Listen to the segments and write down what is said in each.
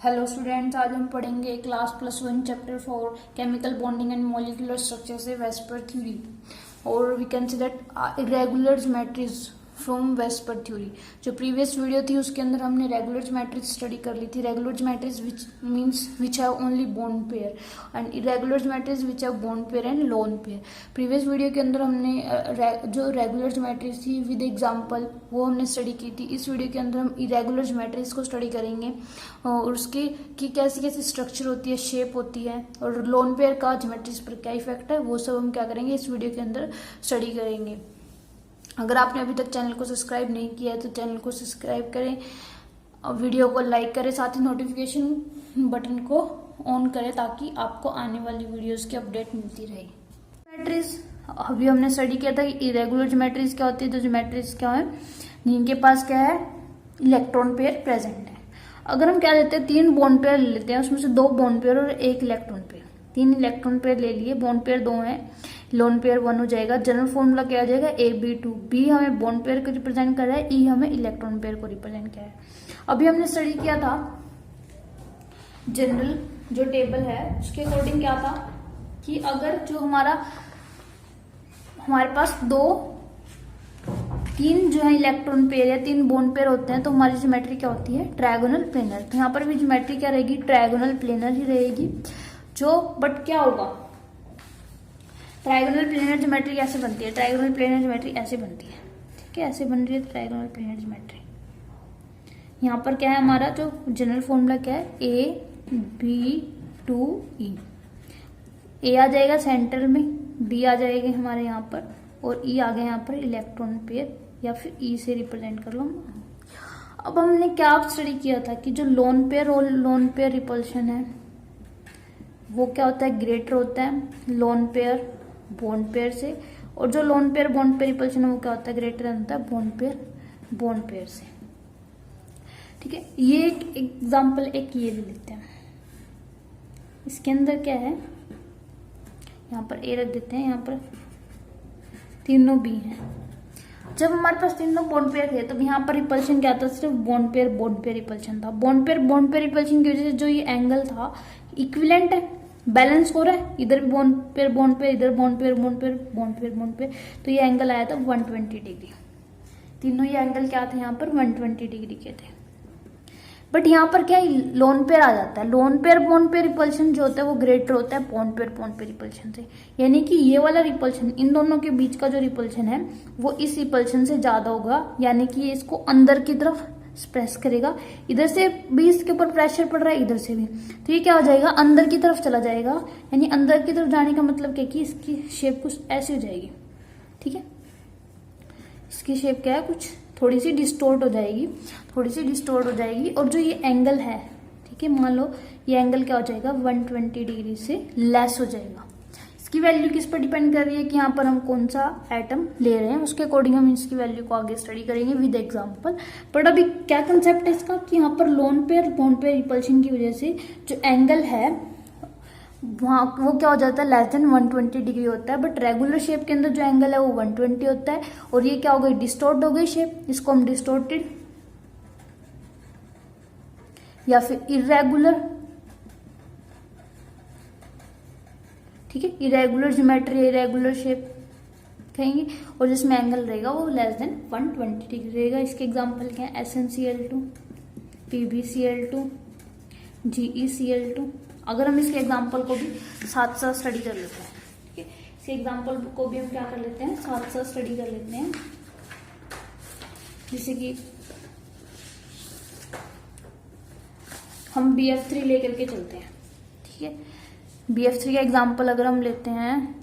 Hello students, आज हम पढ़ेंगे class +1 chapter 4 chemical bonding and molecular structure से वेस्पर थ्योरी और we can see that irregular matrix from VSEPR theory. जो previous video थी उसके अंदर हमने रेगुलर मैट्रिक्स स्टडी कर ली थी। Regular matrix which means which have only bond pair and irregular matrix which have bond pair and lone pair. Previous video के अंदर हमने जो रेगुलर मैट्रिक्स थी विद एग्जांपल वो हमने स्टडी की थी। इस वीडियो के अंदर हम इरेगुलर मैट्रिक्स को स्टडी करेंगे और उसकी कि कैसी कैसी स्ट्रक्चर होती है, शेप होती है और लोन पेयर का ज्योमेट्रिक्स पर क्या इफेक्ट है, वो सब हम क्या करेंगे इस वीडियो के अंदर स्टडी करेंगे। अगर आपने अभी तक चैनल को सब्सक्राइब नहीं किया है तो चैनल को सब्सक्राइब करें और वीडियो को लाइक करें, साथ ही नोटिफिकेशन बटन को ऑन करें ताकि आपको आने वाली वीडियोस की अपडेट मिलती रहे। ज्योमेट्रिक्स अभी हमने स्टडी किया था कि इरेगुलर ज्योमेट्रिक्स क्या होती है। तो ज्योमेट्रिक्स क्या है, जिनके पास क्या है, इलेक्ट्रॉन पेयर प्रेजेंट है। अगर हम क्या लेते हैं, 3 बॉन्ड पेयर ले लेते हैं, उसमें से 2 बॉन्ड पेयर और 1 इलेक्ट्रॉन पेयर। 3 इलेक्ट्रॉन पेयर ले लिए, बॉन्ड पेयर 2 है, लोन पेयर 1 हो जाएगा। जनरल फॉर्मूला क्या आ जाएगा, AB2। बी हमें बॉन्ड पेयर को रिप्रेजेंट कर रहा है, ई हमें इलेक्ट्रॉन पेयर को रिप्रेजेंट कर रहा है। अभी हमने स्टडी किया था जनरल जो टेबल है उसके अकॉर्डिंग क्या था कि अगर जो हमारे पास 3 जो है इलेक्ट्रॉन पेयर या 3 बॉन्ड पेयर होते हैं तो हमारी ज्योमेट्री क्या होती है, ट्रायगोनल प्लेनर। तो यहाँ पर भी ज्योमेट्री क्या रहेगी, ट्रायगोनल प्लेनर ही रहेगी। जो बट क्या होगा, ट्रायगोनल प्लेनर ज्योमेट्री कैसे बनती है, ट्रायगोनल प्लेनर ज्योमेट्री ऐसे बनती है, ठीक है, ऐसे बन रही है ट्रायगोनल प्लेनर ज्योमेट्री। यहाँ पर क्या है, हमारा जो जनरल फॉर्मूला क्या है, AB2E। ए आ जाएगा सेंटर में, बी आ जाएगा हमारे यहाँ पर और ई आ गया यहाँ पर इलेक्ट्रॉन पेयर, या फिर ई से रिप्रेजेंट कर लो। अब हमने क्या स्टडी किया था कि जो लोन पेयर और लोन पेयर रिपल्शन है वो क्या होता है, ग्रेटर होता है लोन पेयर बॉन्ड पेयर से, और जो loan pair bond pair repulsion है वो क्या होता है, ग्रेटर होता है बॉन्ड पेयर से। ठीक है, ये एक एग्जाम्पल एक ये ले लेते हैं। इसके अंदर क्या है, यहाँ पर ए रख देते हैं, यहाँ पर तीनों बी हैं। जब हमारे पास तीनों बॉन्ड पेयर थे तो यहाँ पर रिपल्शन क्या था, सिर्फ बॉन्ड पेयर रिपल्शन था। बॉन्ड पेयर रिपल्शन की वजह से जो ये एंगल था इक्विवेलेंट है, बैलेंस हो रहा है, इधर भी बॉन्ड पेयर इधर बॉन्ड पेयर, तो ये एंगल आया था 120 डिग्री। तीनों ये एंगल क्या थे, यहाँ पर 120 डिग्री के थे। बट यहाँ पर क्या लोन पेयर आ जाता है, lone pair bond pair repulsion जो होता है वो ग्रेटर होता है बॉन्ड पेयर रिपल्शन से। यानी कि ये वाला रिपल्शन, इन दोनों के बीच का जो रिपल्शन है वो इस रिपल्शन से ज्यादा होगा, यानी कि ये इसको अंदर की तरफ प्रेस करेगा। इधर से भी इसके ऊपर प्रेशर पड़ रहा है, इधर से भी, तो ये क्या हो जाएगा, अंदर की तरफ चला जाएगा। यानी अंदर की तरफ जाने का मतलब क्या कि इसकी शेप कुछ ऐसी हो जाएगी, ठीक है, इसकी शेप क्या है, कुछ थोड़ी सी डिस्टोर्ट हो जाएगी। और जो ये एंगल है, ठीक है, मान लो ये एंगल क्या हो जाएगा, 120 डिग्री से लेस हो जाएगा। इसकी वैल्यू किस पर डिपेंड कर रही है कि यहाँ पर हम कौन सा एटम ले रहे हैं, उसके अकॉर्डिंग हम इसकी वैल्यू को आगे स्टडी करेंगे विद एग्जांपल। बट अभी क्या कंसेप्ट है इसका कि यहाँ पर loan pair bond pair repulsion की वजह से जो एंगल है वहाँ वो क्या हो जाता है, लेस देन 120 डिग्री होता है। बट रेगुलर शेप के अंदर जो एंगल है वो 120 होता है, और ये क्या हो गई, डिस्टोर्ट हो गई शेप, इसको हम डिस्टोर्टेड या फिर इरेगुलर, ठीक है, इरेगुलर ज्योमेट्री, इरेगुलर शेप कहेंगे, और जिसमें एंगल रहेगा वो लेस देन 120 डिग्री रहेगा। इसके एग्जांपल क्या है, SnCl2, PbCl2, GeCl2। अगर हम इसके एग्जांपल को भी साथ साथ स्टडी कर लेते हैं, ठीक है, इसके एग्जांपल को भी हम क्या कर लेते हैं, साथ साथ स्टडी कर लेते हैं। जैसे कि हम BF3 लेकर के चलते हैं, ठीक है। BF3 का एग्जांपल अगर हम लेते हैं,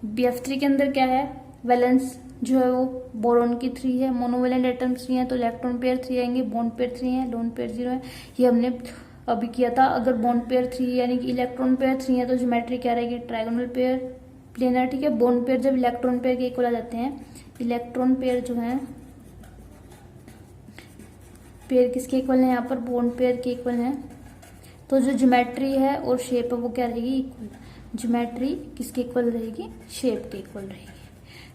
BF3 के अंदर क्या है, वैलेंस जो है वो बोरोन की 3 है, मोनोवेलेंट एटम्स 3 है तो इलेक्ट्रॉन पेयर 3 आएंगे, बॉन्ड पेयर 3 है, लोन पेयर 0 है। ये हमने अभी किया था। अगर बॉन्ड पेयर 3 यानी कि इलेक्ट्रॉन पेयर 3 है तो ज्योमेट्री क्या रहेगी, ट्रायगोनल पेयर प्लेनर, ठीक है। बॉन्ड पेयर जब इलेक्ट्रॉन पेयर के इक्वल आ जाते हैं, इलेक्ट्रॉन पेयर जो है पेयर किसके इक्वल है, यहाँ पर बॉन्ड पेयर के इक्वल है, तो जो ज्योमेट्री है और शेप है वो क्या रहेगी, इक्वल। ज्योमेट्री किसके इक्वल रहेगी, शेप के इक्वल रहेगी,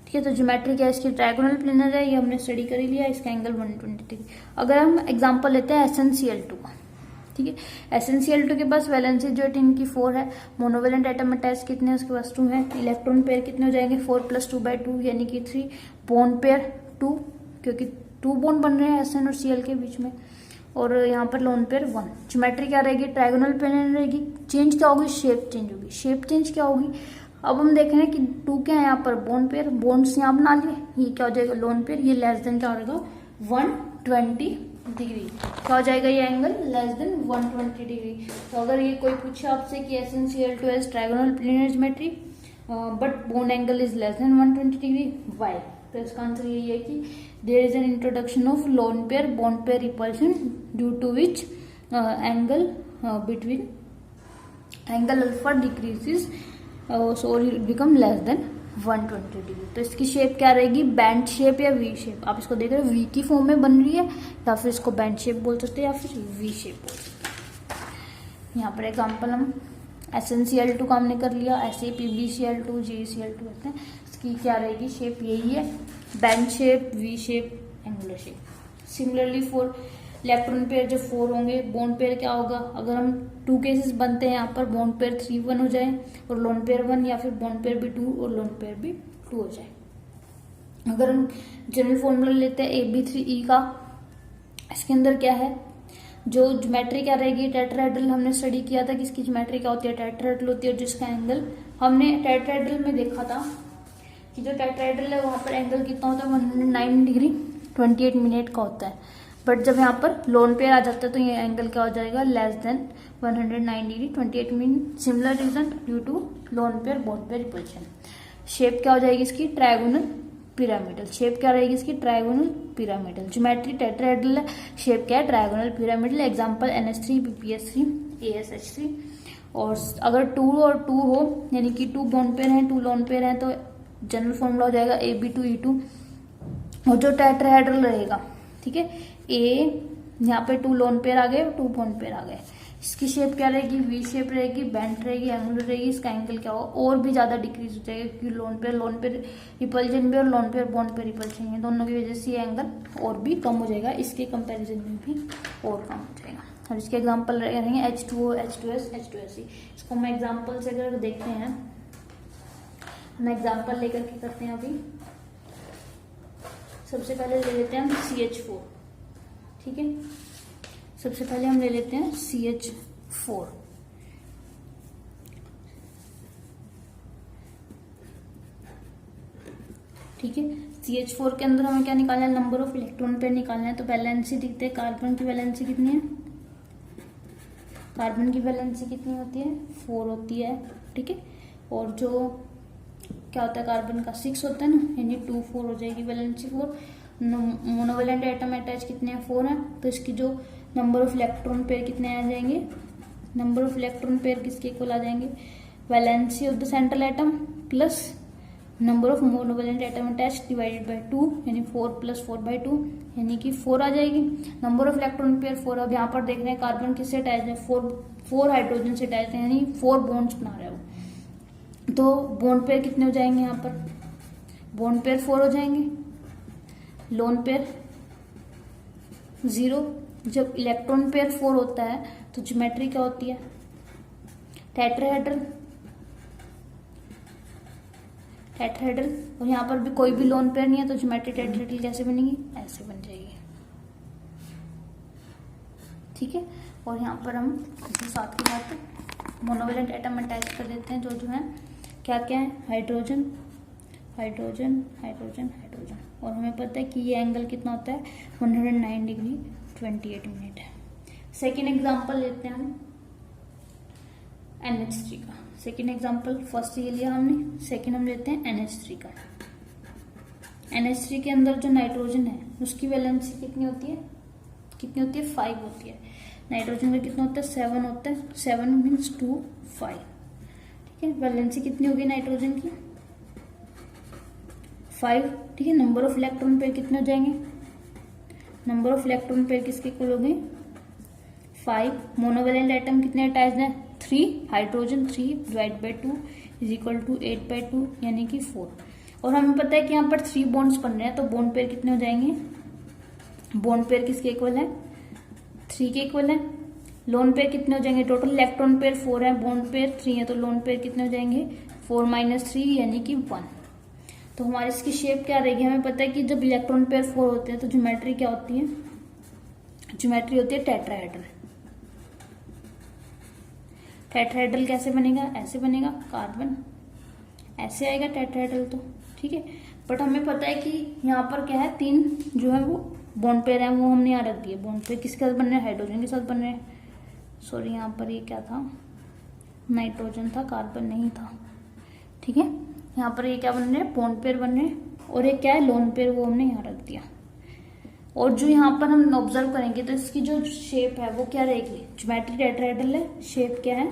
ठीक है। तो ज्योमेट्री क्या है इसकी, ट्रायगोनल प्लेनर है, ये हमने स्टडी कर ही लिया, इसका एंगल 120 डिग्री। अगर हम एग्जांपल लेते हैं SnCl2 का, ठीक है। SnCl2 के पास वैलेंसी जो है इनकी 4 है, मोनोवेलेंट एटम अटैच कितने हैं उसके पास 2 है, इलेक्ट्रॉन पेयर कितने हो जाएंगे 4 + 2/2 यानी कि 3, बॉन्ड पेयर 2 क्योंकि 2 बॉन्ड बन रहे हैं SN और Cl के बीच में, और यहाँ पर लोन पेयर 1। ज्योमेट्री क्या रहेगी, ट्रायगोनल प्लेनर रहेगी। चेंज क्या होगी, शेप चेंज होगी। शेप चेंज क्या होगी, अब हम देख रहे हैं कि 2 क्या है यहाँ पर बॉन्ड पेयर, बॉन्ड्स यहाँ बना लिए, ये क्या हो जाएगा लोन पेयर, ये लेस देन क्या हो जाएगा 120 डिग्री, क्या हो जाएगा ये एंगल लेस देन 120 डिग्री। तो अगर ये कोई पूछे आपसे कि SnCl2 has trigonal planar geometry but bond angle is less than 120 degree, why, तो इसका आंसर यही है कि there is an introduction of lone pair bond pair repulsion due to which angle between angle alpha decreases so it become less than 120 degree. तो इसकी shape क्या रहेगी, bent shape या वी शेप। आप इसको देख रहे हो वी की फॉर्म में बन रही है, या फिर इसको बैंड शेप बोल सकते हैं या फिर वी शेप बोल सकते हैं। यहाँ पर एग्जांपल हम SnCl2 का हमने कर लिया, ऐसे PbCl2 JeCl2 होते हैं, इसकी क्या रहेगी शेप, यही है band shape, V shape, angular shape. Similarly for electron pair जब 4 होंगे, बॉन्ड पेयर क्या होगा, अगर हम 2 केसेस बनते हैं यहाँ पर, बॉन्ड पेयर 3 1 हो जाए और लोन पेयर 1, या फिर बॉन्ड पेयर भी 2 और लोन पेयर भी 2 हो जाए। अगर हम जनरल फॉर्मूला लेते हैं AB3E का, इसके अंदर क्या है, जो ज्योमेट्री क्या रहेगी, टेट्राहेड्रल हमने स्टडी किया था कि इसकी ज्योमेट्री क्या होती है, टेट्राहेड्रल होती है, और जिसका एंगल हमने टेट्राहेड्रल में देखा था कि जो टेट्राहेड्रल है वहां पर एंगल कितना होता है 109 डिग्री 28 मिनट का होता है, बट जब यहाँ पर लोन पेयर आ जाता है तो ये एंगल क्या हो जाएगा less than 109 degree 28 minute. Similar reason due to lone pair bond pair repulsion. Shape क्या हो जाएगी इसकी, ट्रायगोनल पिरामिडल। शेप क्या रहेगी इसकी, ट्रायगोनल पिरामिडल। ज्योमेट्री टेट्राहेड्रल है, शेप क्या है, trigonal pyramidal. Example NH3 BPS3 ASH3। और अगर 2 और 2 हो यानी कि 2 बॉन्ड पेयर हैं 2 लोन पेयर हैं, तो जनरल फॉर्मूला हो जाएगा AB2E2। और जो टेट्राहेड्रल रहेगा, ठीक है, यहाँ पे 2 लोन पेयर आ गए और 2 बॉन्ड पेयर आ गए, इसकी शेप क्या रहेगी, वी शेप रहेगी, बैंड रहेगी, एंगुलर रहेगी। इसका एंगल क्या होगा, और भी ज्यादा डिक्रीज हो जाएगा क्योंकि लोन पेयर रिपल्जन भी और loan pair bond pair repulsion है, दोनों की वजह से ये एंगल और भी कम हो जाएगा, इसके कंपैरिजन में भी और कम हो जाएगा। और इसके एग्जाम्पल रहेंगे H2O H2S H2SE। इसको हम एग्जाम्पल से अगर देखते हैं, हम एग्जाम्पल लेकर के करते हैं। अभी सबसे पहले ले लेते हैं हम CH4, ठीक है। सबसे पहले हम ले लेते हैं CH4, ठीक है। CH4 के अंदर हमें क्या निकालना है, नंबर ऑफ इलेक्ट्रॉन पेयर निकालना है। तो वैलेंसी दिखते हैं, कार्बन की वैलेंसी कितनी है, कार्बन की वैलेंसी कितनी होती है 4 होती है, ठीक है। और जो क्या होता है कार्बन का 6 होता है ना, यानी 2 4 हो जाएगी वैलेंसी 4। मोनोवेलेंट एटम अटैच कितने हैं 4 है, तो इसकी जो नंबर ऑफ इलेक्ट्रॉन पेयर कितने आ जाएंगे, नंबर ऑफ इलेक्ट्रॉन पेयर किसके इक्वल आ जाएंगे, valency of the central atom plus number of monovalent atom attach divided by 2 यानी 4 + 4/2 यानी कि 4 आ जाएगी। Number of electron pair 4। अब यहाँ पर देख रहे हैं कार्बन किससे अटैच है, 4 हाइड्रोजन से अटैच है, यानी 4 बॉन्ड्स बना रहे हो। तो बॉन्ड पेयर कितने हो जाएंगे, यहाँ पर बॉन्ड पेयर 4 हो जाएंगे, लोन पेयर 0। जब इलेक्ट्रॉन पेयर 4 होता है तो ज्योमेट्री क्या होती है, टेट्राहेड्रल, और यहाँ पर भी कोई भी लोन पेयर नहीं है, तो ज्योमेट्री टेट्राहेड्रल कैसे बनेगी, ऐसे बन जाएगी, ठीक है। और यहाँ पर हम साथ के साथ मोनोवेलेंट एटम अटैच कर देते हैं, जो है क्या क्या है, हाइड्रोजन हाइड्रोजन हाइड्रोजन हाइड्रोजन। और हमें पता है कि ये एंगल कितना होता है 109 डिग्री 28 मिनट है। सेकेंड एग्जाम्पल लेते हैं हम NH3 का। सेकेंड एग्जाम्पल, फर्स्ट ये लिया हमने, सेकेंड हम लेते हैं NH3 का। NH3 के अंदर जो नाइट्रोजन है उसकी वैलेंसी कितनी होती है, 5 होती है। नाइट्रोजन का कितना होता है 7 होता है, 7 मीन्स 2 5, ठीक है। वैलेंसी कितनी होगी नाइट्रोजन की 5, ठीक है। नंबर ऑफ इलेक्ट्रॉन पेयर कितने हो जाएंगे, नंबर ऑफ इलेक्ट्रॉन पेयर किसके इक्वल हो गए 5। मोनोवेलेंट एटम कितने अटैच है 3, hydrogen 3 divide by 2 is equal to 8/2 यानी कि 4। और हमें पता है कि यहाँ पर 3 बॉन्ड्स बन रहे हैं, तो बॉन्ड पेयर कितने हो जाएंगे, बॉन्ड पेयर किसके इक्वल है, 3 के इक्वल है। लोन पेयर कितने हो जाएंगे, टोटल इलेक्ट्रॉन पेयर 4 है, बॉन्ड पेयर 3 है, तो लोन पेयर कितने हो जाएंगे 4 - 3 यानी कि 1। तो हमारी इसकी शेप क्या रहेगी, हमें पता है कि जब इलेक्ट्रॉन पेयर 4 होते हैं तो ज्योमेट्री क्या होती है, ज्योमेट्री होती है टेट्राहेड्रल। टेट्राहेड्रल कैसे बनेगा, ऐसे बनेगा, कार्बन ऐसे आएगा टेट्राहेड्रल तो, ठीक है। बट हमें पता है कि यहाँ पर क्या है, 3 जो है वो बॉन्ड पेयर है, वो हमने यहाँ रख दिए। बॉन्ड पेयर किसके साथ बन रहे हैं, हाइड्रोजन के साथ बन रहे हैं। सॉरी, यहाँ पर ये क्या था, नाइट्रोजन था, कार्बन नहीं था, ठीक है। यहाँ पर ये क्या बन रहे हैं, बॉन्ड पेयर बन रहे हैं, और ये क्या है, लोन पेयर, वो हमने यहाँ रख दिया। और जो यहाँ पर हम ऑब्जर्व करेंगे तो इसकी जो शेप है वो क्या रहेगी, ज्योमेट्री टेट्राहेड्रल है, शेप क्या है,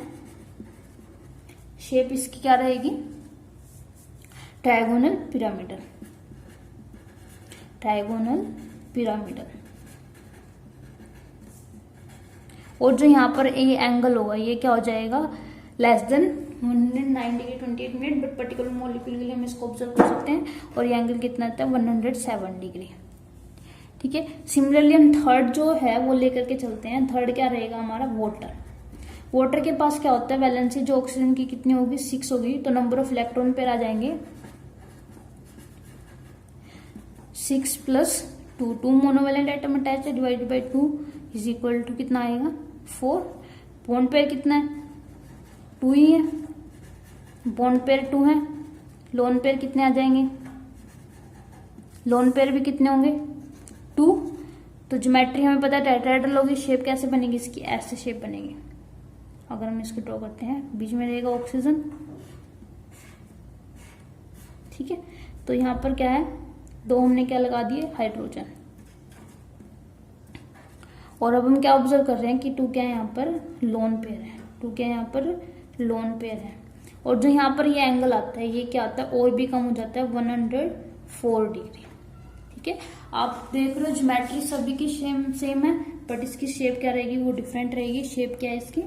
शेप इसकी क्या रहेगी, ट्रायगोनल पिरामिडल, ट्रायगोनल पिरामिडल। और जो यहाँ पर ये एंगल होगा ये क्या हो जाएगा, less than 109 degree 28 minute, but particular molecule के लिए हम इसको ऑब्जर्व कर सकते हैं। और ये एंगल कितना आता है, 107 डिग्री, ठीक है। सिमिलरली हम थर्ड जो है वो लेकर के चलते हैं। थर्ड क्या रहेगा हमारा, वाटर। वाटर के पास क्या होता है, वैलेंसी जो ऑक्सीजन की कितनी होगी, 6 होगी, तो नंबर ऑफ इलेक्ट्रॉन पेयर आ जाएंगे 6 + 2, 2 मोनोवैलेंट एटम अटैच है, divided by 2 is equal to कितना आएगा, 4। बॉन्ड पेयर कितना है, 2 ही है, बॉन्ड पेयर 2 है। लोन पेयर कितने आ जाएंगे, लोन पेयर भी कितने होंगे, 2। तो ज्योमेट्री हमें पता है टेट्राहेड्रल होगी, शेप कैसे बनेगी इसकी, ऐसे शेप बनेगी। अगर हम इसको ड्रॉ करते हैं, बीच में रहेगा ऑक्सीजन, ठीक है। तो यहाँ पर क्या है, 2 हमने क्या लगा दिए, हाइड्रोजन। और अब हम क्या ऑब्जर्व कर रहे हैं कि 2 क्या है, यहाँ पर लोन पेयर है, 2 क्या है, यहाँ पर लोन पेयर है। और जो यहाँ पर ये एंगल आता है ये क्या आता है, और भी कम हो जाता है, 104 डिग्री, ठीक है। आप देख रहे हो ज्योमेट्री सभी की सेम है, बट इसकी शेप क्या रहेगी, वो डिफरेंट रहेगी। शेप क्या है इसकी,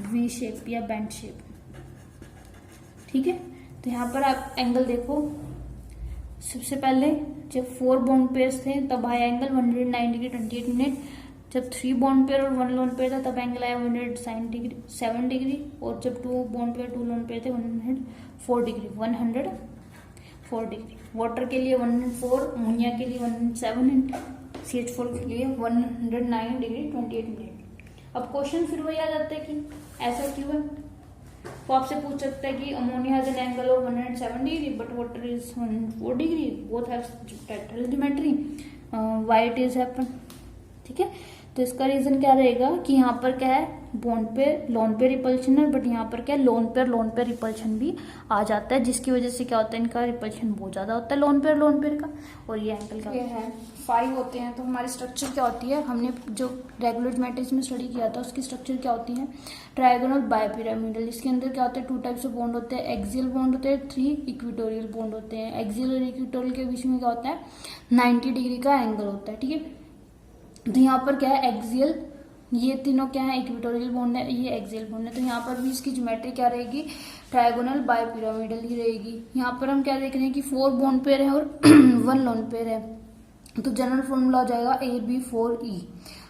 वी शेप या बेंड शेप, ठीक है। तो यहाँ पर आप एंगल देखो, सबसे पहले जब 4 बॉन्ड पेयर्स थे तब आया एंगल 109 डिग्री 28 मिनट। जब 3 बॉन्ड पेयर और 1 लोन पेयर था तब एंगल आया 107 डिग्री। और जब 2 बॉन्ड पेयर 2 लोन पेयर थे 104 डिग्री, 104 डिग्री। वाटर के लिए 104, अमोनिया के लिए 107, CH4 के लिए 109 डिग्री 28 मिनट। अब क्वेश्चन फिर वही आ जाता है कि ऐसा क्यों है। तो आपसे पूछ सकता है कि ammonia has an angle of 107 degree but water is 104 degree, both have tetrahedral geometry, why it is happen, ठीक है। तो इसका रीजन क्या रहेगा कि यहाँ पर क्या है, bond pair lone pair repulsion है, बट यहाँ पर क्या है, लोन पेयर रिपल्शन भी आ जाता है, जिसकी वजह से क्या होता है, इनका रिपल्शन बहुत ज्यादा होता है लोन पेयर का। और ये एंगल क्या है, 5 होते हैं। तो हमारी स्ट्रक्चर क्या होती है, हमने जो रेगुलर ज्योमेट्री में स्टडी किया था उसकी स्ट्रक्चर क्या होती है, ट्रायगोनल बायपिरामिडल। इसके अंदर क्या होता है, 2 टाइप्स ऑफ बॉन्ड होते हैं, एक्सियल बॉन्ड होते हैं, 3 इक्वेटोरियल बॉन्ड होते हैं। एक्सियल और इक्वेटोरियल के बीच में क्या होता है, 90 डिग्री का एंगल होता है, ठीक है। तो यहाँ पर क्या है, एक्सियल, ये तीनों क्या है, इक्वेटोरियल बॉन्ड है, ये एक्सियल बॉन्ड है। तो यहाँ पर भी इसकी ज्योमेट्री क्या रहेगी, ट्रायगोनल बायपिरामिडल ही रहेगी। यहाँ पर हम क्या देख रहे हैं कि 4 बॉन्ड पेयर है और 1 लोन पेयर है, तो जनरल फॉर्मूला हो जाएगा AB4E।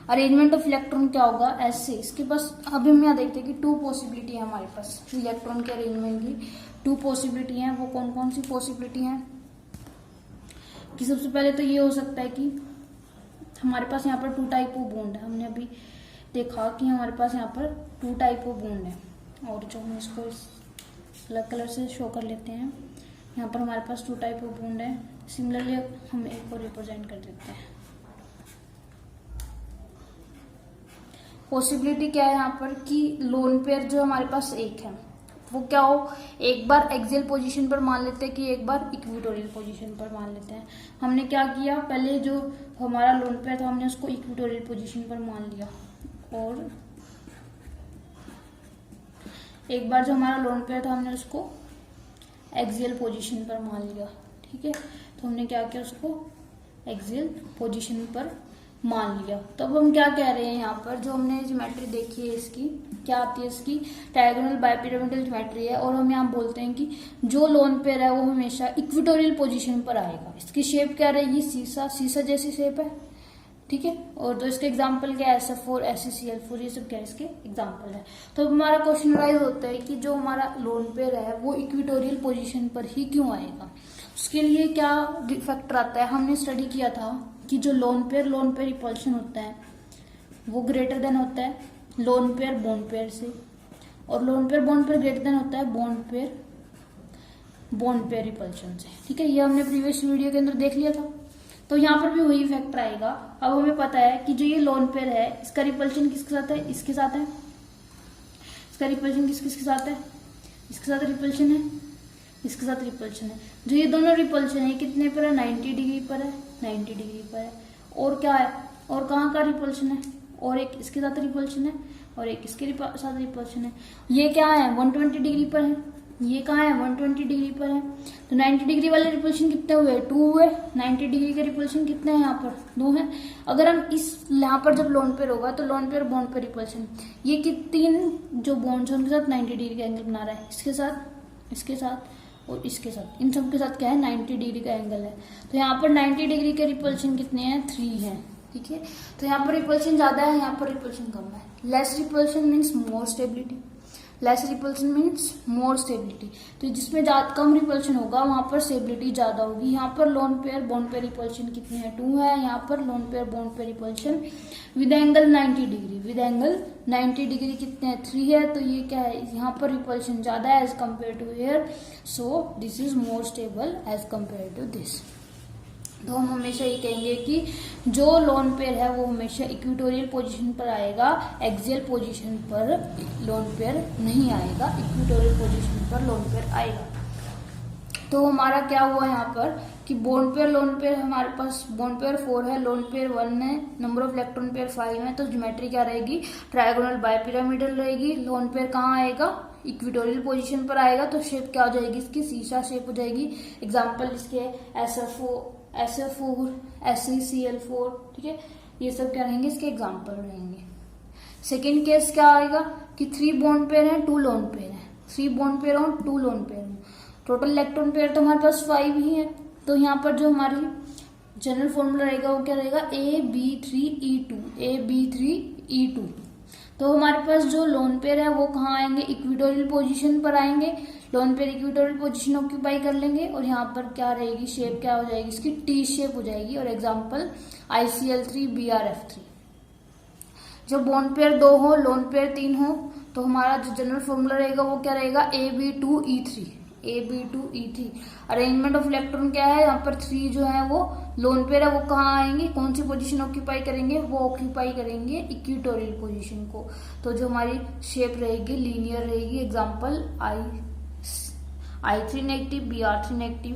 अरेंजमेंट ऑफ इलेक्ट्रॉन क्या होगा, ऐसे। इसके पास अभी हम यहाँ देखते हैं कि 2 पॉसिबिलिटी है हमारे पास इलेक्ट्रॉन के अरेंजमेंट की। 2 पॉसिबिलिटी है, वो कौन कौन सी पॉसिबिलिटी है कि सबसे पहले तो ये हो सकता है कि हमारे पास यहाँ पर 2 टाइप ऑफ बॉन्ड है। हमने अभी देखा कि हमारे पास यहाँ पर 2 टाइप ऑफ बॉन्ड है, और जो हम इसको अलग कलर से शो कर लेते हैं, यहाँ पर हमारे पास 2 टाइप ऑफ बॉन्ड है। सिमिलरली हम एक को रिप्रेजेंट कर देते हैं। पॉसिबिलिटी क्या है यहाँ पर कि लोन पेयर जो हमारे पास एक है वो क्या हो, एक बार एक्सियल पोजीशन पर मान लेते हैं कि एक बार इक्वेटोरियल पोजीशन पर मान लेते हैं। हमने क्या किया, पहले जो हमारा लोन पेयर था हमने उसको इक्वेटोरियल पोजीशन पर मान लिया, और एक बार जो हमारा लोन पेयर था हमने उसको एक्सियल पोजीशन पर मान लिया, ठीक है। तो हमने क्या किया, उसको एक्सियल पोजीशन पर मान लिया। तो अब हम क्या कह रहे हैं यहाँ पर, जो हमने ज्योमेट्री देखी है इसकी क्या आती है, इसकी डायगोनल बाइपिरामिडल ज्योमेट्री है, और हम यहाँ बोलते हैं कि जो लोन पेयर है वो हमेशा इक्विटोरियल पोजीशन पर आएगा। इसकी शेप क्या रहेगी, सीसा, सीसा जैसी शेप है, ठीक है। और तो इसके एग्जाम्पल क्या है, SF4, SeCl4, ये सब क्या है इसके एग्जाम्पल है। तो हमारा क्वेश्चन राइज होता है कि जो हमारा लोन पेयर है वो इक्विटोरियल पोजीशन पर ही क्यों आएगा। उसके लिए क्या फैक्टर आता है, हमने स्टडी किया था कि जो लोन पेयर रिपल्शन होता है वो ग्रेटर देन होता है लोन पेयर बॉन्ड पेयर से, और loan pair bond pair greater than होता है बॉन्ड पेयर रिपल्शन से, ठीक है। ये हमने प्रीवियस वीडियो के अंदर देख लिया था। तो यहाँ पर भी वही फैक्टर आएगा। अब हमें पता है कि जो ये लोन पेयर है इसका रिपल्शन किसके साथ है, इसके साथ है। इसका रिपल्शन किसके साथ है, इसके साथ रिपल्शन है, इसके साथ रिपल्शन है। जो ये दोनों रिपल्शन है कितने पर है, 90 डिग्री पर है, 90 डिग्री पर है। और क्या है, और कहाँ का रिपल्शन है, और एक इसके साथ रिपल्शन है, और एक इसके साथ रिपल्शन है। ये क्या है, 120 डिग्री पर है, ये कहाँ है, 120 डिग्री पर है। तो 90 डिग्री वाले रिपल्शन कितने हुए, 2 हुए। 90 डिग्री के रिपल्शन कितने हैं यहाँ पर, 2 है। अगर हम इस यहाँ पर जब लोन पेयर होगा तो loan pair bond pair repulsion, ये कि 3 जो बॉन्ड्स हैं उनके साथ 90 डिग्री का एंगल बना रहा है, इसके साथ, इसके साथ और इसके साथ, इन सब के साथ क्या है, 90 डिग्री का एंगल है। तो यहाँ पर 90 डिग्री के रिपल्शन कितने हैं, 3 है, ठीक है। तो यहाँ पर रिपल्शन ज्यादा है, यहाँ पर रिपल्शन कम है। Less repulsion means more stability, less repulsion means more stability. तो जिसमें कम रिपल्शन होगा वहां पर स्टेबिलिटी ज्यादा होगी। यहाँ पर loan pair bond pair repulsion कितने हैं, 2 है। यहाँ पर loan pair bond pair repulsion with angle 90 degree, with angle 90 degree कितने हैं, 3 है। तो ये क्या है, यहाँ पर रिपल्शन ज्यादा है as compare to here, so this is more stable as compare to this. तो हम हमेशा ये कहेंगे कि जो लोन पेयर है वो हमेशा इक्विटोरियल पोजीशन पर आएगा, एक्सियल पोजीशन पर लोन पेयर नहीं आएगा, इक्विटोरियल पोजीशन पर लोन पेयर आएगा। तो हमारा क्या हुआ यहाँ पर कि बॉन्ड पेयर लोन पेयर, हमारे पास बॉन्ड पेयर 4 है, लोन पेयर 1 है, नंबर ऑफ इलेक्ट्रॉन पेयर 5 है। तो ज्योमेट्री क्या रहेगी, ट्रायगोनल बाइपिरामिडल रहेगी। लोन पेयर कहाँ आएगा, इक्विटोरियल पोजीशन पर आएगा। तो शेप क्या हो जाएगी इसकी, सीसा शेप हो जाएगी। एग्जाम्पल इसके SF4, SeCl4, ठीक है। ये सब क्या रहेंगे, इसके एग्जाम्पल रहेंगे। सेकेंड केस क्या आएगा कि 3 बॉन्ड पेयर है, 2 लोन पेयर है, 3 बॉन्ड पेयर और 2 लोन पेयर है। टोटल इलेक्ट्रॉन पेयर तो हमारे पास 5 ही है। तो यहाँ पर जो हमारी जनरल फॉर्मूला रहेगा वो क्या रहेगा, AB3E2, AB3E2। तो हमारे पास जो लोन पेयर है वो कहाँ आएंगे, इक्विटोरियल पोजीशन पर आएंगे। Lone pair equatorial position occupy कर लेंगे, और यहाँ पर क्या रहेगी, शेप क्या हो जाएगी इसकी, टी शेप हो जाएगी। और एग्जाम्पल ICl3, BrF3। जब बॉन्ड पेयर 2 हो, लोन पेयर 3 हो, तो हमारा जो जनरल फॉर्मूला रहेगा वो क्या रहेगा, AB2E3, AB2E3। Arrangement of electron क्या है, यहाँ पर 3 जो है वो लोन पेयर है, वो कहाँ आएंगे, कौन सी पोजीशन ऑक्यूपाई करेंगे, वो ऑक्यूपाई करेंगे इक्विटोरियल पोजीशन को। तो जो हमारी शेप रहेगी लीनियर रहेगी। Example I3 negative, BR3 negative,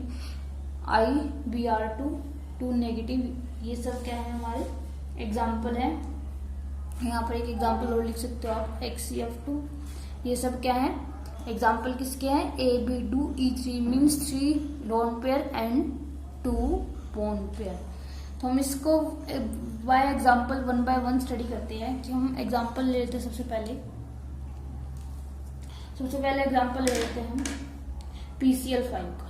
BR2 2 negative. ये सब क्या है हमारे एग्जाम्पल है। यहाँ पर एक एग्जाम्पल और लिख सकते हो आप, XCF2। ये सब क्या है एग्जाम्पल किसके हैं, AB2E3 means 3 lone pair and 2 bond pair. तो हम इसको बाय एग्जाम्पल 1 by 1 स्टडी करते हैं। कि हम एग्जाम्पल ले लेते हैं सबसे पहले एग्जाम्पल ले लेते हैं हम PCl5 का।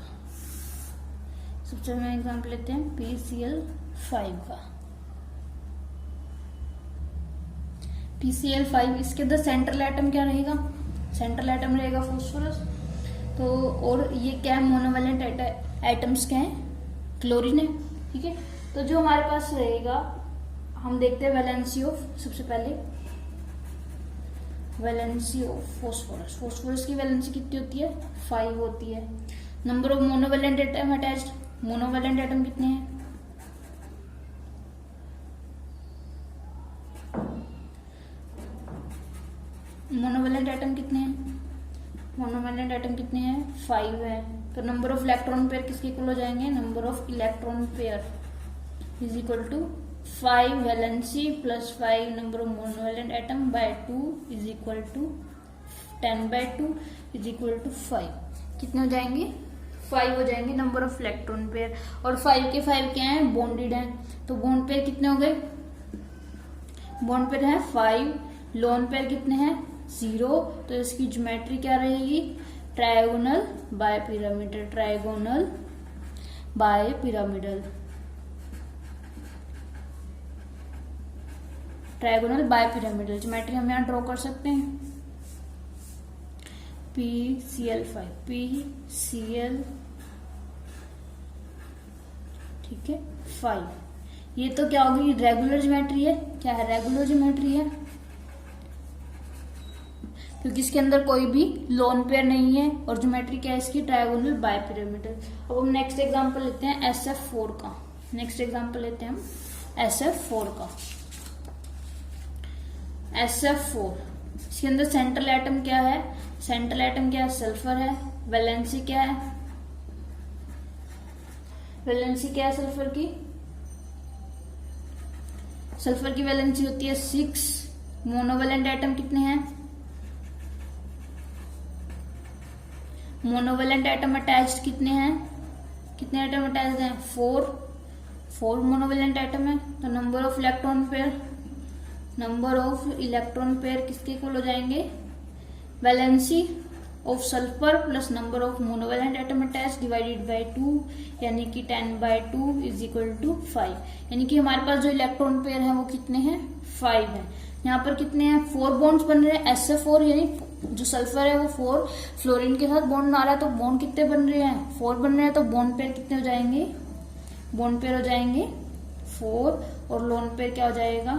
सबसे पहले एग्जाम्पल लेते हैं PCl5 का। PCl5 इसके अंदर सेंट्रल एटम क्या रहेगा, सेंट्रल एटम रहेगा फॉस्फोरस। तो और ये क्या है, मोनोवैलेंट एटम्स क्या है, क्लोरीन है, ठीक है। तो जो हमारे पास रहेगा, हम देखते हैं वैलेंसी ऑफ, सबसे पहले वैलेंसी ऑफ फॉस्फोरस। फॉस्फोरस की वैलेंसी कितनी होती है, 5 होती है। Number of monovalent atom attached, monovalent atom कितने हैं, मोनोवैलेंट एटम कितने हैं, मोनोवैलेंट एटम कितने हैं, 5 है। तो नंबर ऑफ इलेक्ट्रॉन पेयर किसके इक्वल हो जाएंगे, number of electron pair is equal to 5 valency plus 5 number of monovalent atom by 2 is equal to 10/2 is equal to 5। कितने हो जाएंगे, 5 हो जाएंगे नंबर ऑफ इलेक्ट्रॉन पेयर। और 5 के 5 क्या है, बॉन्डेड है। तो बॉन्ड पेयर कितने हो गए, बॉन्ड पेयर है 5, लोन पेयर कितने हैं 0, तो इसकी ज्योमेट्री क्या रहेगी, trigonal bipyramidal, trigonal bipyramidal, trigonal bipyramidal. Geometry हम यहाँ ड्रॉ कर सकते हैं, PCl5, PCl, ठीक है 5। ये तो क्या होगी, रेगुलर ज्योमेट्री है, क्या है रेगुलर ज्योमेट्री है, क्योंकि इसके अंदर कोई भी लोन पेयर नहीं है, और ज्योमेट्री क्या है इसकी, ट्रायगोनल बाय पिरामिडल। अब हम नेक्स्ट एग्जांपल लेते हैं SF4 का, नेक्स्ट एग्जांपल लेते हैं हम SF4 का। SF4, इसके अंदर सेंट्रल एटम क्या है, सेंट्रल एटम क्या है, सल्फर है, वैलेंसी क्या है, वैलेंसी क्या है सल्फर की, सल्फर की वैलेंसी होती है 6, मोनोवैलेंट एटम कितने हैं, मोनोवैलेंट एटम अटैच्ड कितने हैं, कितने एटम अटैच्ड हैं 4 मोनोवैलेंट एटम है, तो number of electron pair, number of electron pair किसके इक्वल हो जाएंगे, valency of sulphur plus number of monovalent atom attach divided by 2, यानी कि 10/2 इज इक्वल टू 5, यानी कि हमारे पास जो इलेक्ट्रॉन पेयर है वो कितने हैं 5 है। यहाँ पर कितने हैं 4 बॉन्ड्स बन रहे हैं, SF4 यानी जो सल्फर है वो 4 फ्लोरीन के साथ बॉन्ड आ रहा है, तो बॉन्ड कितने बन रहे हैं 4 बन रहे हैं, तो बॉन्ड पेयर कितने हो जाएंगे, बॉन्ड पेयर हो जाएंगे 4, और लोन पेयर क्या हो जाएगा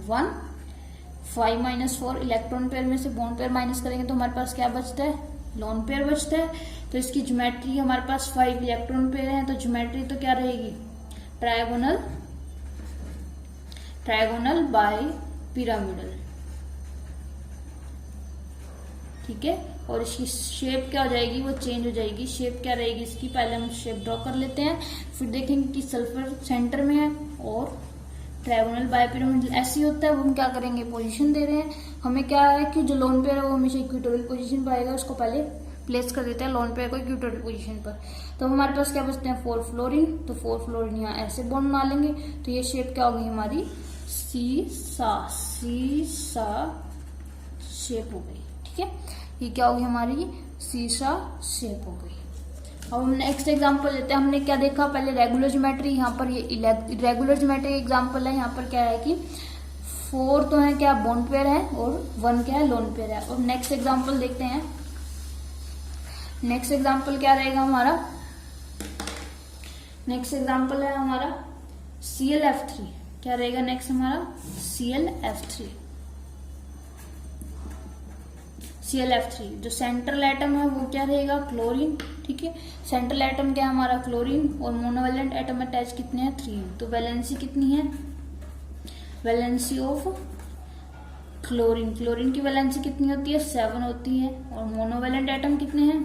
1। 5 - 4 इलेक्ट्रॉन पेयर में से बॉन्ड पेयर माइनस करेंगे तो हमारे पास क्या बचता है, लोन पेयर बचता है। तो इसकी ज्योमेट्री हमारे पास 5 इलेक्ट्रॉन पेयर है, तो ज्योमेट्री तो क्या रहेगी, ट्रायगोनल, ट्रायगोनल बाय पिरामिडल, ठीक है। और इसकी शेप क्या हो जाएगी, वो चेंज हो जाएगी, शेप क्या रहेगी इसकी, पहले हम शेप ड्रॉ कर लेते हैं, फिर देखेंगे कि सल्फर सेंटर में है और ट्रायगोनल बाय पिरामिडल ऐसे होता है। वो हम क्या करेंगे, पोजीशन दे रहे हैं, हमें क्या है कि जो लोन पेयर है वो हमेशा इक्वेटोरियल पोजीशन पर आएगा, उसको पहले प्लेस कर देते हैं लोन पेयर को इक्वेटोरियल पोजीशन पर। तो हमारे पास क्या बचते हैं 4 फ्लोरीन, तो 4 फ्लोरीन यहाँ ऐसे बॉन्ड बना लेंगे, तो ये शेप क्या होगी हमारी, सीसा, सीसा शेप हो गई, ठीक है। ये क्या होगी हमारी, सीसा शेप हो गई। अब हम नेक्स्ट एग्जांपल लेते हैं। हमने क्या देखा पहले, रेगुलर ज्योमेट्री, यहाँ पर ये रेगुलर ज्योमेट्री एग्जांपल है। यहाँ पर क्या है कि 4 तो है क्या बॉन्ड पेयर है और 1 क्या है लोन पेयर है। और नेक्स्ट एग्जांपल देखते हैं, नेक्स्ट एग्जांपल क्या रहेगा हमारा, नेक्स्ट एग्जांपल है हमारा ClF3, क्या रहेगा नेक्स्ट हमारा ClF3, ClF3। जो सेंट्रल एटम है वो क्या रहेगा, क्लोरीन, ठीक है। सेंट्रल एटम क्या है हमारा, क्लोरीन, और मोनोवैलेंट एटम अटैच कितने हैं 3, तो वैलेंसी कितनी है, वैलेंसी ऑफ क्लोरीन, क्लोरीन की वैलेंसी कितनी होती है 7 होती है। और मोनोवैलेंट एटम कितने हैं,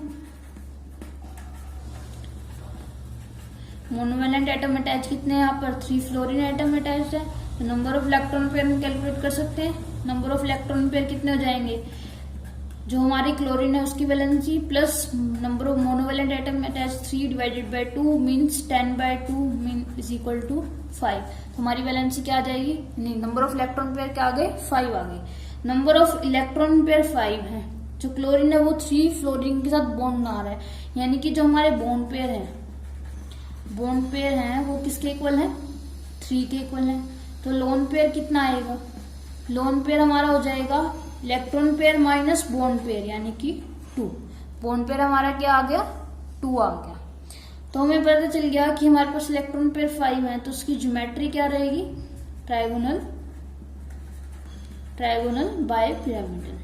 मोनोवैलेंट एटम अटैच कितने हैं यहाँ पर 3 फ्लोरीन एटम अटैच है। तो नंबर ऑफ इलेक्ट्रॉन पेयर हम कैलकुलेट कर सकते हैं, नंबर ऑफ इलेक्ट्रॉन पेयर कितने हो जाएंगे, जो हमारी क्लोरीन है उसकी valency plus number of monovalent atom attach 3 divided by 2 means 10/2 mean is equal to 5। तो हमारी वैलेंसी क्या आ जाएगी, नहीं नंबर ऑफ इलेक्ट्रॉन पेयर क्या आ गए 5 आ गए। नंबर ऑफ इलेक्ट्रॉन पेयर 5 है, जो क्लोरीन है वो 3 फ्लोरीन के साथ बॉन्ड बना रहा है, यानी कि जो हमारे बॉन्ड पेयर है, बॉन्ड पेयर है वो किसके इक्वल है 3 के इक्वल है। तो लोन पेयर कितना आएगा, लोन पेयर हमारा हो जाएगा electron pair minus bond pair यानी कि 2। बॉन्ड पेयर हमारा क्या आ गया 2 आ गया। तो हमें पता चल गया कि हमारे पास इलेक्ट्रॉन पेयर 5 है, तो उसकी ज्योमेट्री क्या रहेगी, trigonal, trigonal bipyramidal,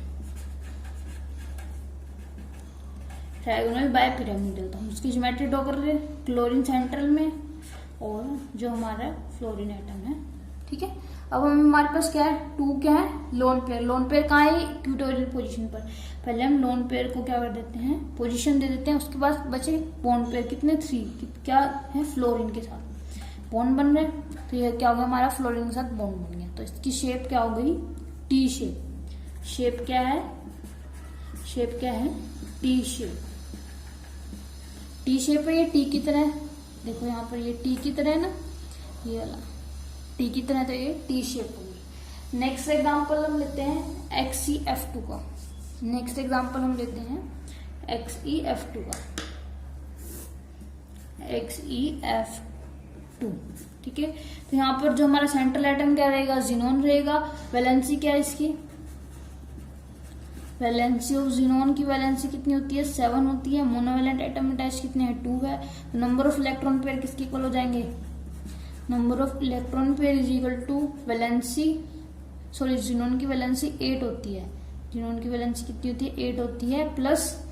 trigonal bipyramidal. तो हम उसकी ज्योमेट्री ड्रॉ कर रहे हैं, क्लोरीन सेंट्रल में और जो हमारा फ्लोरीन एटम है, ठीक है। अब हमारे पास क्या है 2 क्या है लोन पेयर, लोन पेयर कहाँ है इक्वेटोरियल पोजीशन पर। पहले हम लोन पेयर को क्या कर देते हैं पोजीशन दे देते हैं, उसके बाद बचे बॉन्ड पेयर कितने 3, क्या है फ्लोरीन के साथ बॉन्ड बन रहे हैं। तो ये क्या हो गया हमारा फ्लोरीन के साथ बॉन्ड बन गया। तो इसकी शेप क्या हो गई टी शेप, शेप क्या है, शेप क्या है टी शेप, टी शेप है, ये टी की तरह है, देखो यहाँ पर ये टी की तरह है ना, ये वाला टी की तरह, तो ये टी शेप होगी। नेक्स्ट एग्जाम्पल हम लेते हैं XeF2 का। नेक्स्ट एग्जाम्पल हम लेते हैं XeF2 का। XeF2, ठीक है। तो यहाँ पर जो हमारा सेंट्रल एटम क्या रहेगा, जिनोन रहेगा। वैलेंसी क्या है इसकी, वैलेंसी ऑफ जिनोन की वैलेंसी कितनी होती है, 7 होती है। मोनोवैलेंट एटम अटैच कितने हैं, 2 है। तो नंबर ऑफ इलेक्ट्रॉन पेयर किसके इक्वल हो जाएंगे, number of electron pair is equal to valency, sorry xenon की वैलेंसी 8 होती है। जिनोन की वैलेंसी कितनी होती है, 8 होती है, प्लस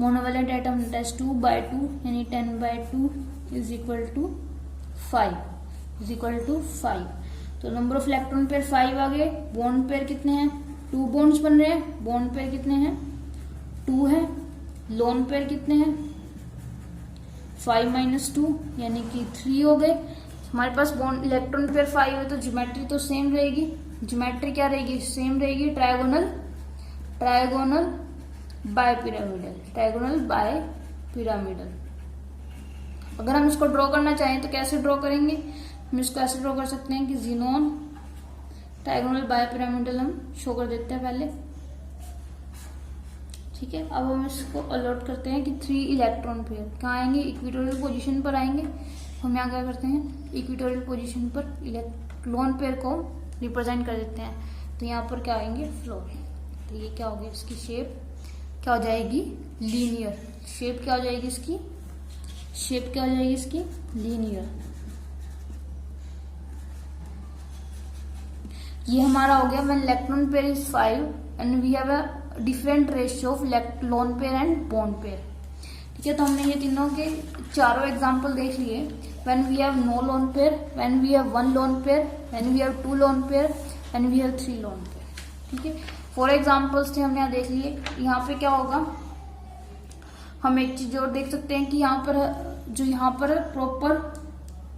मोनोवैलेंट एटम अटैच 2/2 यानी 10/2 is equal to 5, is equal to 5। तो नंबर ऑफ इलेक्ट्रॉन पेयर 5 आ गए। बॉन्ड पेयर कितने हैं, 2 बॉन्ड्स बन रहे हैं। बॉन्ड पेयर कितने हैं, 2 है। लोन पेयर कितने हैं, 5 - 2 यानी कि 3 हो गए। हमारे पास बॉन्ड इलेक्ट्रॉन पेयर 5 है तो ज्योमेट्री तो सेम रहेगी। ज्योमेट्री क्या रहेगी, सेम रहेगी, trigonal, trigonal bipyramidal, trigonal bipyramidal. अगर हम इसको ड्रॉ करना चाहें तो कैसे ड्रॉ करेंगे, हम इसको ऐसे ड्रॉ कर सकते हैं कि जिनोन ट्रायगोनल बाय पिरामिडल हम शो कर देते हैं पहले, ठीक है। अब हम इसको अलॉट करते हैं कि 3 इलेक्ट्रॉन पेयर कहाँ आएंगे, इक्विटोरियल पोजीशन पर आएंगे। हम यहाँ क्या करते हैं, इक्विटोरियल पोजीशन पर लोन पेयर को रिप्रेजेंट कर देते हैं। तो यहाँ पर क्या आएंगे, फ्लोर। तो ये क्या हो गया, इसकी शेप क्या हो जाएगी, लीनियर। शेप क्या हो जाएगी इसकी, शेप क्या हो जाएगी इसकी, लीनियर। ये हमारा हो गया when electron pair is 5 and we have a different ratio of lone pair and bond pair, ठीक है। तो हमने ये तीनों के चारों एग्जांपल देख लिए। When we have no lone pair, when we have 1 lone pair, when we have 2 lone pair, when we have 3 lone pair, ठीक है। 4 एग्जांपल्स थे हमने यहाँ देख लिए। यहाँ पे क्या होगा, हम एक चीज और देख सकते हैं कि यहाँ पर जो यहाँ पर प्रॉपर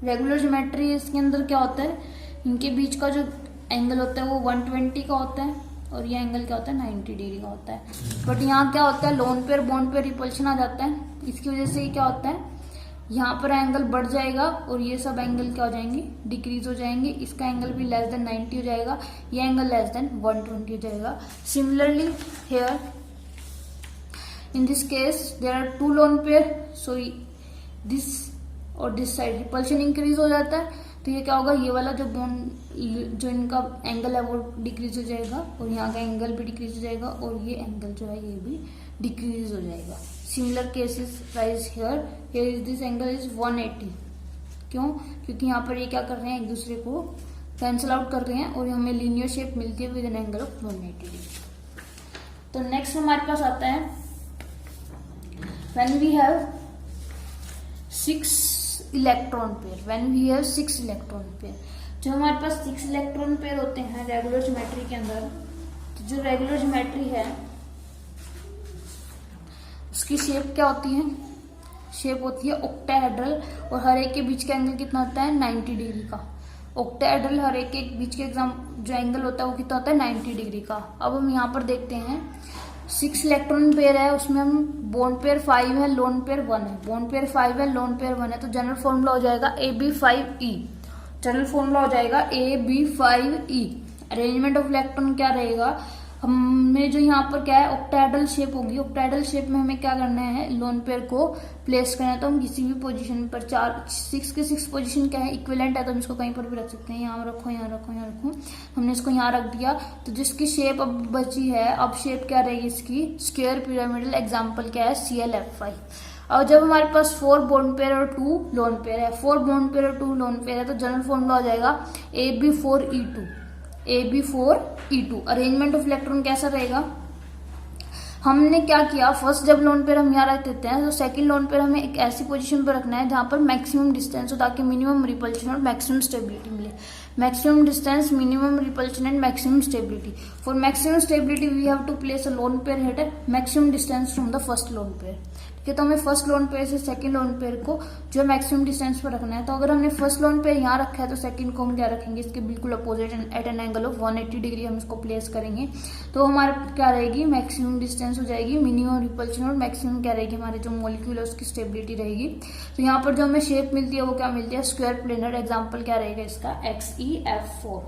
रेगुलर ज्योमेट्री है, इसके अंदर क्या होता है, इनके बीच का जो एंगल होता है वो 120 का होता है और ये एंगल क्या होता है, 90 डिग्री का होता है। बट यहाँ क्या होता है, lone pair bond pair repulsion आ जाता है। इसकी वजह से क्या होता है, यहाँ पर एंगल बढ़ जाएगा और ये सब एंगल क्या हो जाएंगे, डिक्रीज हो जाएंगे। इसका एंगल भी लेस देन 90 हो जाएगा, ये एंगल लेस देन 120 हो जाएगा। Similarly here in this case there are 2 lone pair, so this और this side repulsion increase हो जाता है। तो ये क्या होगा, ये वाला जो बॉन्ड जो इनका एंगल है वो डिक्रीज हो जाएगा और यहाँ का एंगल भी डिक्रीज हो जाएगा और ये एंगल जो है ये भी डिक्रीज हो जाएगा। Similar cases rise here is this angle is 180। क्यों, क्योंकि यहाँ पर ये क्या कर रहे हैं, एक दूसरे को कैंसिल आउट कर रहे हैं और हमें लीनियर शेप मिलती है with N angle of 180 degree. तो नेक्स्ट हमारे पास आता है when we have 6 electron pair, when we have 6 electron pair. जो हमारे पास 6 इलेक्ट्रॉन पेयर होते हैं रेगुलर ज्योमेट्री के अंदर, तो जो रेगुलर ज्योमेट्री है उसकी शेप क्या होती है, शेप होती है ऑक्टाहेड्रल और हर एक के बीच का एंगल कितना होता है, 90 डिग्री का। ऑक्टाहेड्रल हर एक के बीच के जो एंगल होता है वो कितना होता है, 90 डिग्री का। अब हम यहाँ पर देखते हैं 6 इलेक्ट्रॉन पेयर है, उसमें हम बॉन्ड पेयर 5 है, लोन पेयर 1 है। बॉन्ड पेयर 5 है, लोन पेयर 1 है, तो जनरल फॉर्मूला हो जाएगा AB5E। जनरल फॉर्मूला हो जाएगा AB5E। अरेंजमेंट ऑफ इलेक्ट्रॉन क्या रहेगा, हमें जो यहाँ पर क्या है ऑक्टाहेड्रल शेप होगी। ऑक्टाहेड्रल शेप में हमें क्या करना है, लोन पेयर को प्लेस करना है। तो हम किसी भी पोजीशन पर 6 के 6 पोजीशन क्या है, इक्विवेलेंट है, तो हम इसको कहीं पर भी रख सकते हैं। यहाँ रखो, यहाँ रखो, यहाँ रखो, हमने इसको यहाँ रख दिया। तो जिसकी शेप अब बची है, अब शेप क्या रहेगी इसकी, स्क्वायर पिरामिडल। एग्जाम्पल क्या है, ClF5। और जब हमारे पास 4 बॉन्ड पेयर और 2 लोन पेयर है, 4 बॉन्ड पेयर और 2 लोन पेयर है, तो जनरल फॉर्मूला हो जाएगा AB4E2। AB4E2। Arrangement of electron कैसा रहेगा, हमने क्या किया, फर्स्ट जब लोन पेयर हम यहाँ रख देते हैं तो सेकंड लोन पेयर हमें एक ऐसी पोजीशन पर रखना है जहां पर मैक्सिमम डिस्टेंस हो ताकि मिनिमम रिपल्शन और मैक्सिमम स्टेबिलिटी मिले। Maximum distance, minimum repulsion and maximum stability. For maximum stability we have to place a lone pair head maximum distance from the first lone pair. ठीक है, तो हमें first lone pair से second lone pair को जो maximum distance पर रखना है। तो अगर हमने फर्स्ट लोन पेयर यहाँ रखा है तो सेकंड को हम क्या रखेंगे, इसके बिल्कुल opposite at an angle of 180 degree हम इसको प्लेस करेंगे। तो हमारे क्या रहेगी, मैक्सिमम डिस्टेंस हो जाएगी, मिनिमम रिपल्शन और मैक्सिमम क्या रहेगी, हमारे जो मॉलिक्यूल है उसकी स्टेबिलिटी रहेगी। तो यहाँ पर जो हमें शेप मिलती है वो क्या मिलती है, स्क्वायर प्लेनर। एग्जाम्पल क्या रहेगा इसका, XeF4।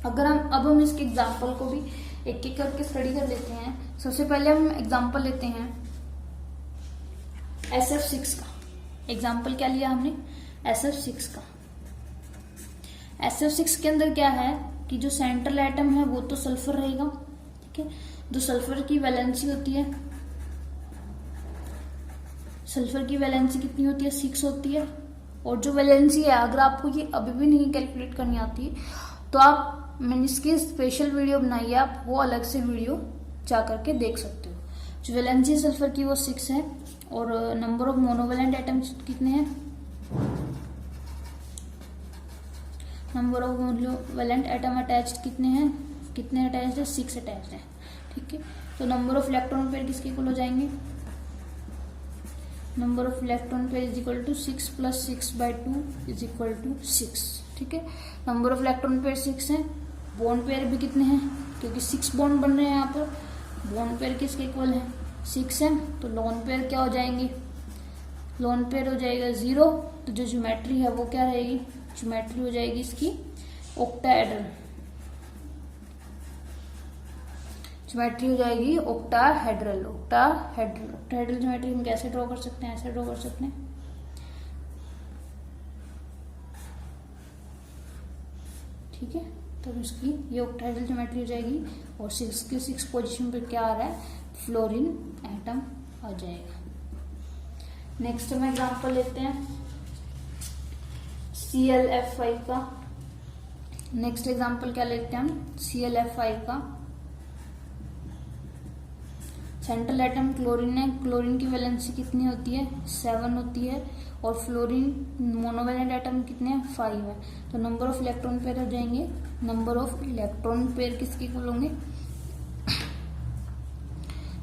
अब हम इसके एग्जाम्पल को भी एक एक करके स्टडी कर लेते हैं। सबसे पहले हम एग्जाम्पल लेते हैं SF6 का। एग्जाम्पल क्या लिया हमने? SF6 का। SF6 के अंदर क्या है कि जो सेंट्रल एटम है वो तो सल्फर रहेगा, ठीक है। जो सल्फर की वैलेंसी होती है, सल्फर की वैलेंसी कितनी होती है? 6 होती है। और जो वैलेंसी है, अगर आपको ये अभी भी नहीं कैलकुलेट करनी आती तो मैंने इसकी स्पेशल वीडियो बनाई है, आप वो अलग से वीडियो जा करके देख सकते हो। जो वैलेंसी सल्फर की वो 6 है। और नंबर ऑफ मोनोवेलेंट एटम्स कितने हैं? Number of monovalent atom attached कितने हैं? कितने अटैच्ड है? 6 अटैच्ड है, ठीक है। तो नंबर ऑफ इलेक्ट्रॉन पेयर किसके इक्वल हो जाएंगे? Number of electron pair is equal to 6 + 6/2 is equal to 6, ठीक है। नंबर ऑफ इलेक्ट्रॉन पेयर 6 है। बॉन्ड पेयर भी कितने हैं? क्योंकि 6 बॉन्ड बन रहे हैं यहाँ पर। बॉन्ड पेयर किसके इक्वल है? 6 है। तो लोन पेयर क्या हो जाएंगे? लोन पेयर हो जाएगा 0। तो जो ज्योमेट्री है वो क्या रहेगी? ज्योमेट्री हो जाएगी इसकी ऑक्टाहेड्रल। ज्योमेट्री हो जाएगी ऑक्टाहेड्रल। ऑक्टाहेड्रल ज्योमेट्री हम कैसे ड्रॉ कर सकते हैं? ऐसे ड्रॉ कर सकते हैं, ठीक है। तो इसकी ये ऑक्टाहेड्रल ज्योमेट्री हो जाएगी। और 6 की 6 पोजीशन पे क्या आ रहा है? फ्लोरीन एटम आ जाएगा। नेक्स्ट हम एग्जांपल लेते हैं ClF5 का। नेक्स्ट एग्जांपल क्या लेते हैं हम? ClF5 का। सेंट्रल एटम क्लोरीन है। क्लोरीन की वैलेंसी कितनी होती है? 7 होती है। और फ्लोरीन मोनोवेलेंट एटम कितने हैं? 5 है। तो नंबर ऑफ इलेक्ट्रॉन पेयर हो जाएंगे, नंबर ऑफ इलेक्ट्रॉन पेयर किसके इक्वल होंगे?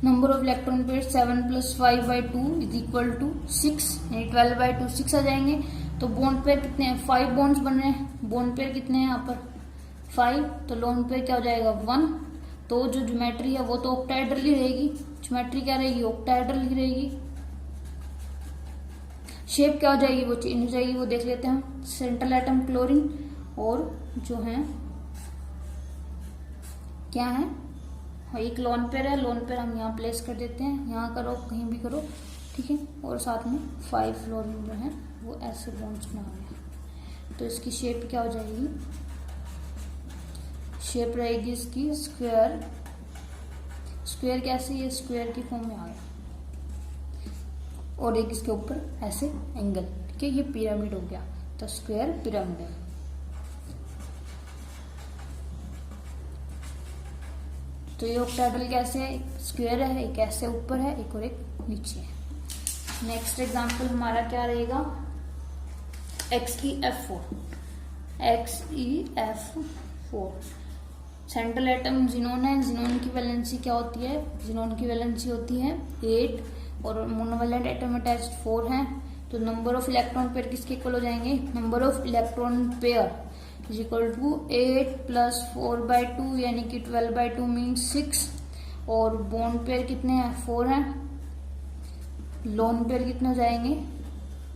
Number of electron pair 7 + 5/2 is equal to 6, यानी 12/2 6 आ जाएंगे। तो बॉन्ड पेयर कितने हैं? 5 बॉन्ड्स बन रहे हैं। बॉन्ड पेयर कितने हैं यहाँ पर? 5। तो लोन पेयर क्या हो जाएगा? 1। तो जो ज्योमेट्री है वो तो ऑक्टाहेड्रल ही रहेगी। ज्योमेट्री क्या रहेगी? ऑक्टाहेड्रल ही रहेगी। शेप क्या हो जाएगी? वो चेंज हो जाएगी, वो देख लेते हैं हम। सेंट्रल एटम क्लोरीन और जो है क्या है? एक लोन पेयर है। लोन पेयर हम यहाँ प्लेस कर देते हैं, यहाँ करो कहीं भी करो, ठीक है। और साथ में 5 फ्लोरीन जो है वो ऐसे बॉन्ड्स बना रहे हैं। तो इसकी शेप क्या हो जाएगी? शेप रहेगी इसकी स्क्वायर। स्क्वायर कैसे? ये स्क्वायर की फॉर्म में आ गया। और एक इसके ऊपर ऐसे एंगल, ठीक है। ये पिरामिड हो गया, तो स्क्वायर पिरामिड है। तो ये ऑक्टाहेड्रल कैसे है? स्क्वायर है, एक ऐसे ऊपर है, एक और एक नीचे है। नेक्स्ट एग्जांपल हमारा क्या रहेगा? XeF4। XeF4 central atom xenon है। जिनोन की वैलेंसी क्या होती है? जिनोन की वैलेंसी होती है 8। और मोनोवेलेंट एटम अटैच्ड 4 है। तो नंबर ऑफ इलेक्ट्रॉन पेयर किसके इक्वल हो जाएंगे? Number of electron pair is equal to 8 + 4/2 यानी कि 12/2 मीन्स 6। और बॉन्ड पेयर कितने हैं? 4 हैं। लोन पेयर कितने हो जाएंगे?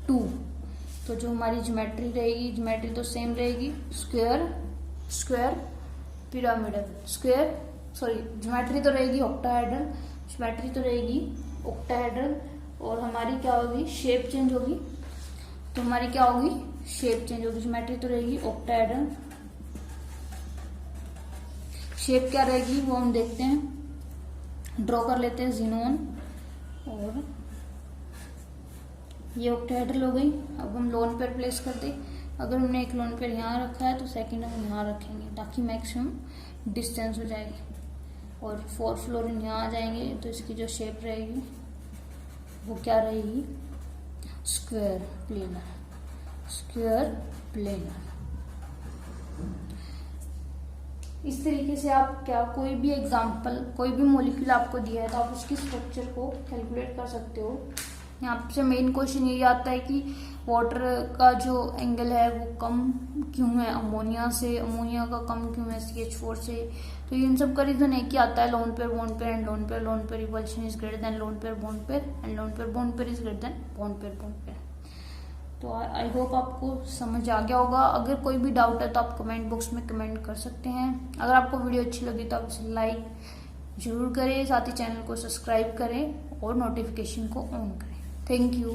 2। तो जो हमारी ज्योमेट्री रहेगी, ज्योमेट्री तो सेम रहेगी, स्क्वायर पिरामिडल। ज्योमेट्री तो रहेगी ऑक्टाहेड्रल, ज्योमेट्री तो रहेगी ऑक्टाहेड्रल। और हमारी क्या होगी? शेप चेंज होगी। तो हमारी क्या होगी? शेप चेंज होगी। ज्योमेट्री तो रहेगी ऑक्टाहेड्रल, शेप क्या रहेगी वो हम देखते हैं। ड्रॉ कर लेते हैं जिनोन। और ये ऑक्टाहेड्रल हो गई। अब हम लोन पेयर प्लेस कर दे। अगर हमने एक लोन पेयर यहाँ रखा है तो सेकंड हम यहाँ रखेंगे ताकि मैक्सिमम डिस्टेंस हो जाएगी। और 4 फ्लोरीन यहाँ आ जाएंगे। तो इसकी जो शेप रहेगी वो क्या रहेगी? Square planar. इस तरीके से आप कोई भी एग्जांपल, कोई भी मॉलिक्यूल आपको दिया है तो आप उसकी स्ट्रक्चर को कैलकुलेट कर सकते हो। यहाँ से मेन क्वेश्चन ये आता है कि वाटर का जो एंगल है वो कम क्यों है अमोनिया से, अमोनिया का कम क्यों है CH4 से। तो इन सब का रीजन एक ही आता है, lone pair bond pair and lone pair repulsion is greater than loan pair bond pair and loan pair bond pair is greater than bond pair. तो आई होप आपको समझ आ गया होगा। अगर कोई भी डाउट है तो आप कमेंट बॉक्स में कमेंट कर सकते हैं। अगर आपको वीडियो अच्छी लगी तो आप इसे लाइक जरूर करें, साथ ही चैनल को सब्सक्राइब करें और नोटिफिकेशन को ऑन करें। Thank you.